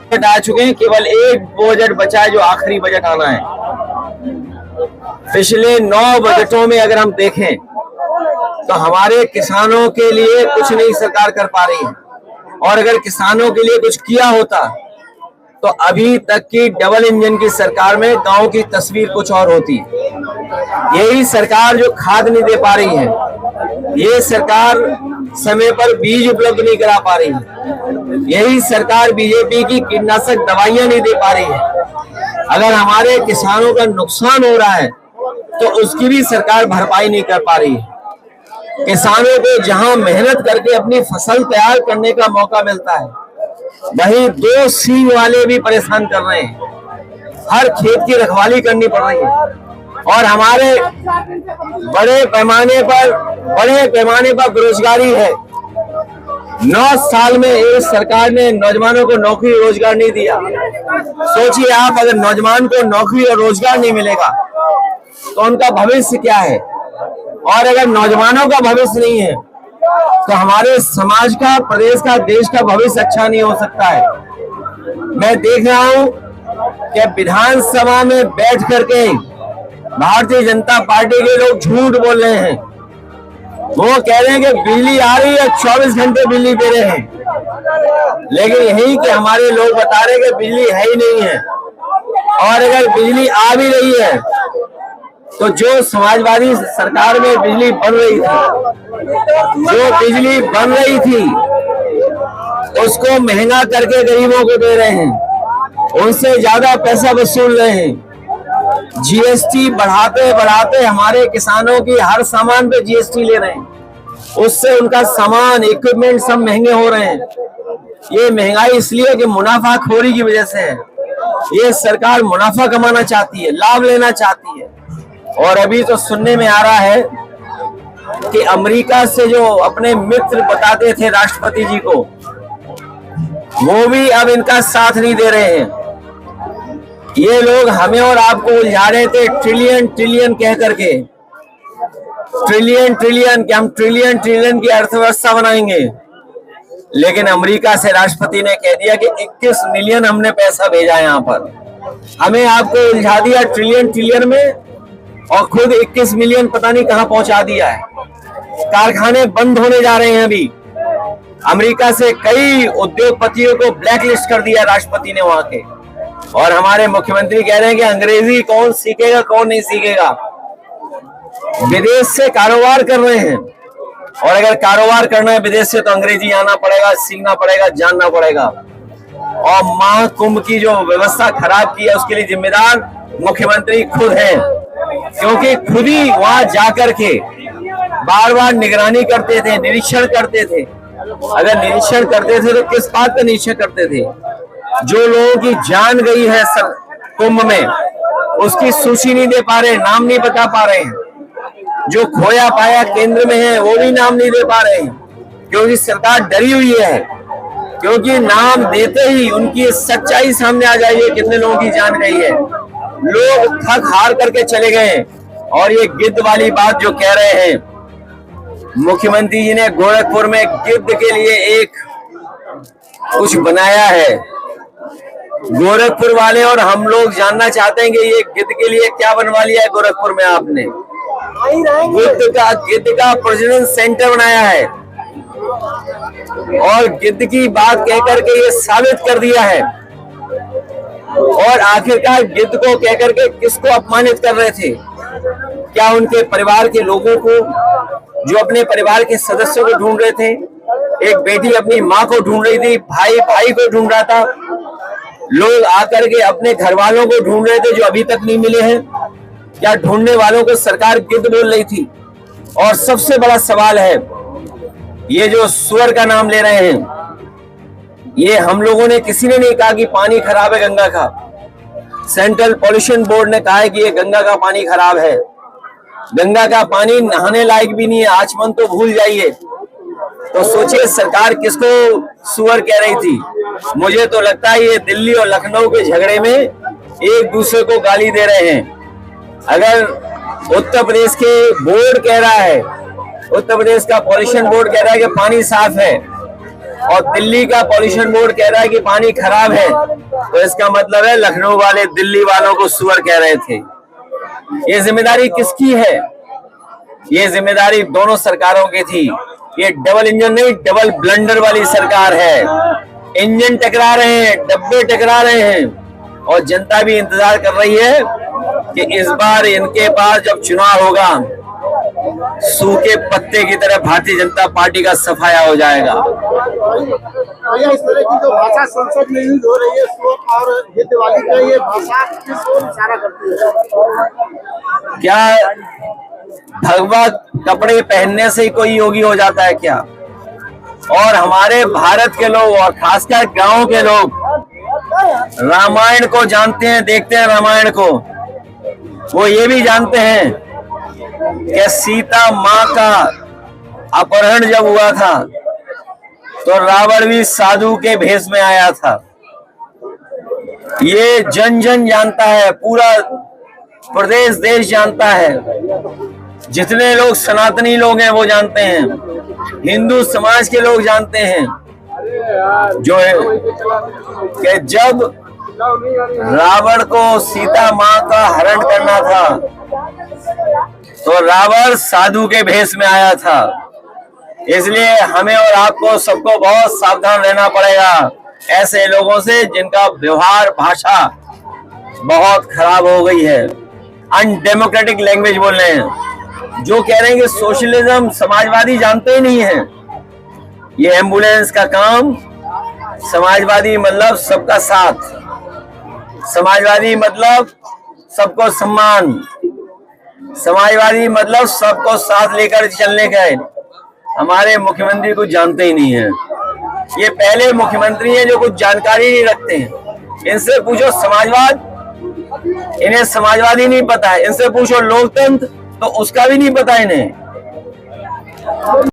Budget आ चुके हैं, केवल एक बजट बचा है जो आखिरी बजट आना है। पिछले 9 बजटों में अगर हम देखें तो हमारे किसानों के लिए कुछ नहीं सरकार कर पा रही है, और अगर किसानों के लिए कुछ किया होता तो अभी तक की डबल इंजन की सरकार में गांव की तस्वीर कुछ और होती। यही सरकार जो खाद नहीं दे पा रही है, ये सरकार समय पर बीज उपलब्ध नहीं करा पा रही है, यही सरकार बीजेपी की कीटनाशक दवाइयां नहीं दे पा रही है। अगर हमारे किसानों का नुकसान हो रहा है तो उसकी भी सरकार भरपाई नहीं कर पा रही है। किसानों को जहां मेहनत करके अपनी फसल तैयार करने का मौका मिलता है, वहीं 2 सींग वाले भी परेशान कर रहे हैं। हर खेत की रखवाली करनी पड़ रही है, और हमारे बड़े पैमाने पर बेरोजगारी है। 9 साल में इस सरकार ने नौजवानों को नौकरी रोजगार नहीं दिया। सोचिए आप, अगर नौजवान को नौकरी और रोजगार नहीं मिलेगा तो उनका भविष्य क्या है? और अगर नौजवानों का भविष्य नहीं है तो हमारे समाज का, प्रदेश का, देश का भविष्य अच्छा नहीं हो सकता है। मैं देख रहा हूं कि विधानसभा में बैठ करके भारतीय जनता पार्टी के लोग झूठ बोल रहे हैं। वो कह रहे हैं कि बिजली आ रही है, 24 घंटे बिजली दे रहे हैं, लेकिन यही कि हमारे लोग बता रहे हैं कि बिजली है ही नहीं है। और अगर बिजली आ भी रही है तो जो समाजवादी सरकार में बिजली बन रही थी उसको महंगा करके गरीबों को दे रहे हैं, उनसे ज्यादा पैसा वसूल रहे हैं। जीएसटी बढ़ाते बढ़ाते हमारे किसानों की हर सामान पे जीएसटी ले रहे हैं, उससे उनका सामान, इक्विपमेंट सब महंगे हो रहे हैं। ये महंगाई इसलिए कि मुनाफाखोरी की वजह से है। ये सरकार मुनाफा कमाना चाहती है, लाभ लेना चाहती है। और अभी तो सुनने में आ रहा है कि अमेरिका से जो अपने मित्र बताते थे राष्ट्रपति जी को, वो भी अब इनका साथ नहीं दे रहे हैं। ये लोग हमें और आपको उलझा रहे थे ट्रिलियन ट्रिलियन कह करके, ट्रिलियन ट्रिलियन कि हम ट्रिलियन ट्रिलियन की अर्थव्यवस्था बनाएंगे। लेकिन अमेरिका से राष्ट्रपति ने कह दिया कि 21 मिलियन हमने पैसा भेजा है यहाँ पर, हमें आपको उलझा दिया ट्रिलियन ट्रिलियन में, और खुद 21 मिलियन पता नहीं कहां पहुंचा दिया है। कारखाने बंद होने जा रहे हैं। अभी अमेरिका से कई उद्योगपतियों को ब्लैकलिस्ट कर दिया राष्ट्रपति ने वहां के, और हमारे मुख्यमंत्री कह रहे हैं कि अंग्रेजी कौन सीखेगा, कौन नहीं सीखेगा। विदेश से कारोबार कर रहे हैं, और अगर कारोबार करना है विदेश से तो अंग्रेजी आना पड़ेगा, सीखना पड़ेगा, जानना पड़ेगा। और महाकुंभ की जो व्यवस्था खराब की है उसके लिए जिम्मेदार मुख्यमंत्री खुद हैं, क्योंकि खुद ही वहां जाकर के बार बार निगरानी करते थे, निरीक्षण करते थे। अगर निरीक्षण करते थे तो किस बात का निरीक्षण करते थे? जो लोगों की जान गई है कुंभ में, उसकी सूची नहीं दे पा रहे, नाम नहीं बता पा रहे हैं। जो खोया पाया केंद्र में है वो भी नाम नहीं दे पा रहे हैं, क्योंकि सरकार डरी हुई है, क्योंकि नाम देते ही उनकी सच्चाई सामने आ जाएगी, कितने लोगों की जान गई है। लोग थक हार करके चले गए। और ये गिद्ध वाली बात जो कह रहे हैं, मुख्यमंत्री जी ने गोरखपुर में गिद्ध के लिए एक कुछ बनाया है। गोरखपुर वाले और हम लोग जानना चाहते हैं कि ये गिद्ध के लिए क्या बनवा लिया है गोरखपुर में आपने? गिद्ध का प्रजनन सेंटर बनाया है, और गिद्ध की बात कहकर के ये साबित कर दिया है। और आखिरकार गिद्ध को कहकर के किसको अपमानित कर रहे थे? क्या उनके परिवार के लोगों को, जो अपने परिवार के सदस्यों को ढूंढ रहे थे? एक बेटी अपनी माँ को ढूंढ रही थी, भाई भाई को ढूंढ रहा था, लोग आकर के अपने घर वालों को ढूंढ रहे थे जो अभी तक नहीं मिले हैं। क्या ढूंढने वालों को सरकार गिद्ध बोल रही थी? और सबसे बड़ा सवाल है, ये जो सुअर का नाम ले रहे हैं, ये हम लोगों ने किसी ने नहीं कहा कि पानी खराब है गंगा का। सेंट्रल पॉल्यूशन बोर्ड ने कहा है कि ये गंगा का पानी खराब है। गंगा का पानी नहाने लायक भी नहीं है, आचमन तो भूल जाइए। तो सोचिए सरकार किसको सुअर कह रही थी? मुझे तो लगता है ये दिल्ली और लखनऊ के झगड़े में एक दूसरे को गाली दे रहे हैं। अगर उत्तर प्रदेश के बोर्ड कह रहा है, उत्तर प्रदेश का पॉल्यूशन बोर्ड कह रहा है कि पानी साफ है, और दिल्ली का पॉल्यूशन बोर्ड कह रहा है कि पानी खराब है, तो इसका मतलब है लखनऊ वाले दिल्ली वालों को सुअर कह रहे थे। ये जिम्मेदारी किसकी है? ये जिम्मेदारी दोनों सरकारों की थी। ये डबल इंजन नहीं, डबल ब्लंडर वाली सरकार है। इंजन टकरा रहे हैं, डब्बे टकरा रहे हैं, और जनता भी इंतजार कर रही है कि इस बार इनके पास जब चुनाव होगा, सूखे पत्ते की तरह भारतीय जनता पार्टी का सफाया हो जाएगा। इस तरह की जो भाषा संसद में यूज हो रही है और ये दिवाली का ये भाषा किस ओर इशारा करती है? क्या भगवा कपड़े पहनने से ही कोई योगी हो जाता है क्या? और हमारे भारत के लोग और खासकर गांव के लोग रामायण को जानते हैं, देखते हैं रामायण को। वो ये भी जानते हैं कि सीता माँ का अपहरण जब हुआ था तो रावण भी साधु के भेष में आया था। ये जन जन जानता है, पूरा प्रदेश देश जानता है। जितने लोग सनातनी लोग हैं वो जानते हैं, हिंदू समाज के लोग जानते हैं जो है कि जब रावण को सीता माँ का हरण करना था तो रावण साधु के भेष में आया था। इसलिए हमें और आपको सबको बहुत सावधान रहना पड़ेगा ऐसे लोगों से जिनका व्यवहार भाषा बहुत खराब हो गई है, अनडेमोक्रेटिक लैंग्वेज बोल रहे हैं, जो कह रहे हैं कि सोशलिज्म समाजवादी जानते ही नहीं है। ये एम्बुलेंस का काम, समाजवादी मतलब सबका साथ, समाजवादी मतलब सबको सम्मान, समाजवादी मतलब सबको साथ लेकर चलने का है। हमारे मुख्यमंत्री कुछ जानते ही नहीं है। ये पहले मुख्यमंत्री हैं जो कुछ जानकारी नहीं रखते हैं। इनसे पूछो समाजवाद, इन्हें समाजवादी नहीं पता है। इनसे पूछो लोकतंत्र, तो उसका भी नहीं पता इन्हें।